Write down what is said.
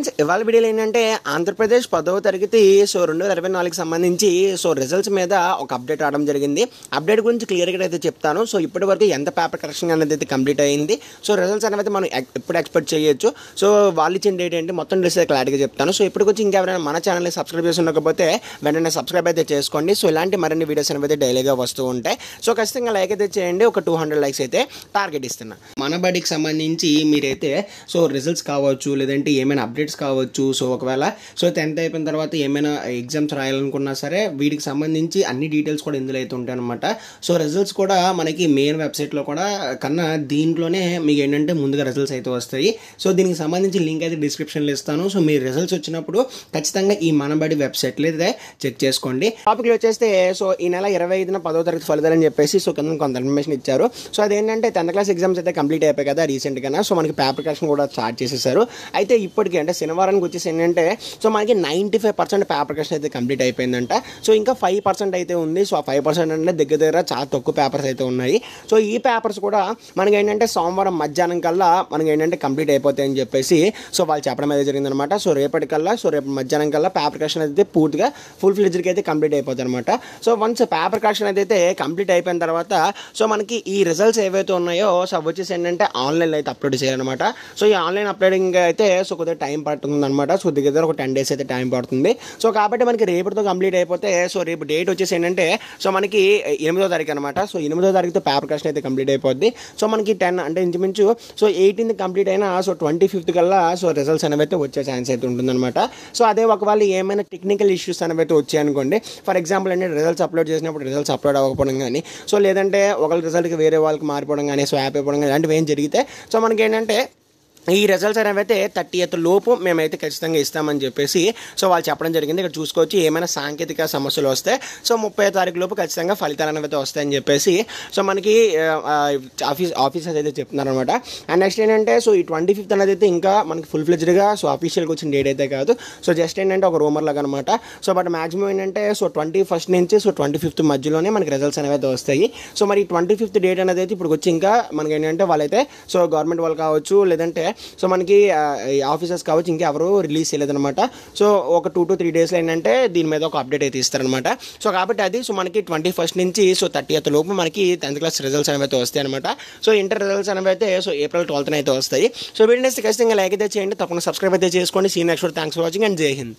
Friends ఇవాళ వీడియోలో ఏంటంటే ఆంధ్రప్రదేశ్ 10వ తరగతి 2024కి సంబంధించి రిజల్ట్స్ మీద ఒక అప్డేట్ రావడం జరిగింది. అప్డేట్ గురించి క్లియర్గా అయితే చెప్తాను. ఇప్పటి వరకు ఎంత పేపర్ కరెక్షన్ అనేది అయితే కంప్లీట్ అయ్యింది. రిజల్ట్స్ అనేది మనం ఎప్పుడు ఎక్స్పెక్ట్ చేయొచ్చు. వాళ్ళు ఇచ్చిన డేట్ ఏంటి మొత్తం డీటెయిల్స్ క్లారిటీగా చెప్తాను. ఇప్పటికొచ్చి ఇంకెవరైనా మన ఛానల్ని సబ్స్క్రైబ్ చేసి ఉండకపోతే వెంటనే సబ్స్క్రైబ్ అయితే చేసుకోండి. ఇలాంటి మరిన్ని వీడియోస్ అనేవి డైలీగా వస్తూ ఉంటాయి. ఖచ్చితంగా లైక్ అయితే చేయండి. ఒక 200 లైక్స్ అయితే టార్గెట్ ఇస్తున్నా. మన బడికి సంబంధించి మీరైతే రిజల్ట్స్ కావచ్చు, లేదంటే ఏమైనా అప్డేట్స్ కావచ్చు. ఒకవేళ 10th అయిపోయిన తర్వాత ఏమైనా ఎగ్జామ్స్ రాయాలనుకున్నా సరే వీటికి సంబంధించి అన్ని డీటెయిల్స్ కూడా ఇందులో అయితే ఉంటాయి అనమాట. రిజల్ట్స్ కూడా మనకి మెయిన్ వెబ్సైట్లో కూడా కన్నా దీంట్లోనే మీకు ఏంటంటే ముందుగా రిజల్ట్స్ అయితే వస్తాయి. దీనికి సంబంధించి లింక్ అయితే డిస్క్రిప్షన్లో ఇస్తాను. మీ రిజల్ట్స్ వచ్చినప్పుడు ఖచ్చితంగా ఈ మనబడి వెబ్సైట్లో అయితే చెక్ చేసుకోండి. టాపిక్లో వచ్చేస్తే ఈ నెల 25న 10వ తరగతి ఫలితాలు అని చెప్పేసి కింద కొంత ఇన్ఫర్మేషన్ ఇచ్చారు. అదేంటంటే 10th క్లాస్ ఎగ్జామ్స్ అయితే కంప్లీట్ అయిపోయి కదా రీసెంట్గా. మనకి పేపర్ కరెక్షన్ కూడా స్టార్ట్ చేసేసారు. అయితే ఇప్పటికీ అంటే శనివారానికి వచ్చేసి ఏంటంటే మనకి 95% పేపర్ కరెక్షన్ అయితే కంప్లీట్ అయిపోయిందంట. ఇంకా 5% అయితే ఉంది. ఆ 5% అంటే దగ్గర చాలా తక్కువ పేపర్స్ అయితే ఉన్నాయి. ఈ పేపర్స్ కూడా మనకి ఏంటంటే సోమవారం మధ్యాహ్నం కల్లా మనకి ఏంటంటే కంప్లీట్ అయిపోతాయని చెప్పేసి వాళ్ళు చెప్పడం అయితే జరిగిందనమాట. రేపటికల్లా రేపు మధ్యాహ్నం కల్లా పేపర్ కరెక్షన్ అయితే పూర్తిగా ఫుల్ ఫ్లెడ్జ్డ్కి అయితే కంప్లీట్ అయిపోతుంది అనమాట. వన్స్ పేపర్ కరెక్షన్ అయితే కంప్లీట్ అయిపోయిన తర్వాత మనకి ఈ రిజల్ట్స్ ఏవైతే ఉన్నాయో వచ్చేసి ఏంటంటే ఆన్లైన్లో అయితే అప్లోడ్ చేయాలన్నమాట. ఈ ఆన్లైన్ అప్లోడింగ్ అయితే కొద్దిగా టైం పడుతుంది అనమాట. దగ్గర ఒక 10 days అయితే టైం పడుతుంది. కాబట్టి మనకి రేపటితో కంప్లీట్ అయిపోతే రేపు డేట్ వచ్చేసి ఏంటంటే మనకి 8వ తారీఖు అనమాట. 8వ తారీఖుతో పేపర్ కరెక్షన్ అయితే కంప్లీట్ అయిపోద్ది. మనకి 10 అంటే ఇంచుమించు 18th కంప్లీట్ అయినా 25th కల్లా రిజల్ట్స్ అనేవి అయితే వచ్చే ఛాన్స్ అయితే ఉంటుందన్నమాట. అదే ఒకవేళ ఏమైనా టెక్నికల్ ఇష్యూస్ అనేవి అయితే వచ్చాయనుకోండి, ఫర్ ఎగ్జాంపుల్ అంటే రిజల్ట్స్ అప్లోడ్ చేసినప్పుడు రిజల్ట్స్ అప్లోడ్ అవ్వకపోవడం కానీ, లేదంటే ఒకళ్ళ రిజల్ట్కి వేరే వాళ్ళకి మారిపోవడం కానీ, స్వాప్ అయిపోవడం కానీ ఇలాంటివి ఏం జరిగితే మనకి ఏంటంటే ఈ రిజల్ట్స్ అనేవి అయితే 30th లోపు మేమైతే ఖచ్చితంగా ఇస్తామని చెప్పేసి వాళ్ళు చెప్పడం జరిగింది. ఇక్కడ చూసుకోవచ్చు. ఏమైనా సాంకేతిక సమస్యలు వస్తే 30వ తారీఖు లోపు ఖచ్చితంగా ఫలితాలు అనేవి అయితే వస్తాయని చెప్పేసి మనకి ఆఫీసర్స్ అయితే చెప్తున్నారు అనమాట. అండ్ నెక్స్ట్ ఏంటంటే ఈ 25th అనేది అయితే ఇంకా మనకి ఫుల్ ఫ్లెడ్జ్డ్గా అఫీషియల్గా వచ్చిన డేట్ అయితే కాదు. జస్ట్ ఏంటంటే ఒక రూమర్ లాగా అనమాట. బట్ మాక్సిమం ఏంటంటే 21st నుంచి 25th మధ్యలోనే మనకి రిజల్ట్స్ అనేవి అయితే వస్తాయి. మరి 25th డేట్ అనేది అయితే ఇప్పుడు వచ్చి ఇంకా మనకి ఏంటంటే వాళ్ళైతే గవర్నమెంట్ వాళ్ళు కావచ్చు, లేదంటే మనకి ఆఫీసర్స్ కావచ్చు, ఇంకా ఎవరు రిలీజ్ చేయలేదన్నమాట. ఒక 2 to 3 daysలో ఏంటంటే దీని మీద ఒక అప్డేట్ అయితే ఇస్తారనమాట. కాబట్టి అది మనకి 21st నుంచి 30th లోపు మనకి 10th క్లాస్ రిజల్ట్స్ అనేవి అయితే వస్తాయి అనమాట. ఇంటర్ రిజల్ట్స్ అనేవి అయితే April 12th అయితే వస్తాయి. వీడియోని ఖచ్చితంగా లైక్ అయితే చేయండి. తప్పకుండా సబ్స్క్రైబ్ అయితే చేసుకోండి. See next. Thanks for watching and Jai Hind.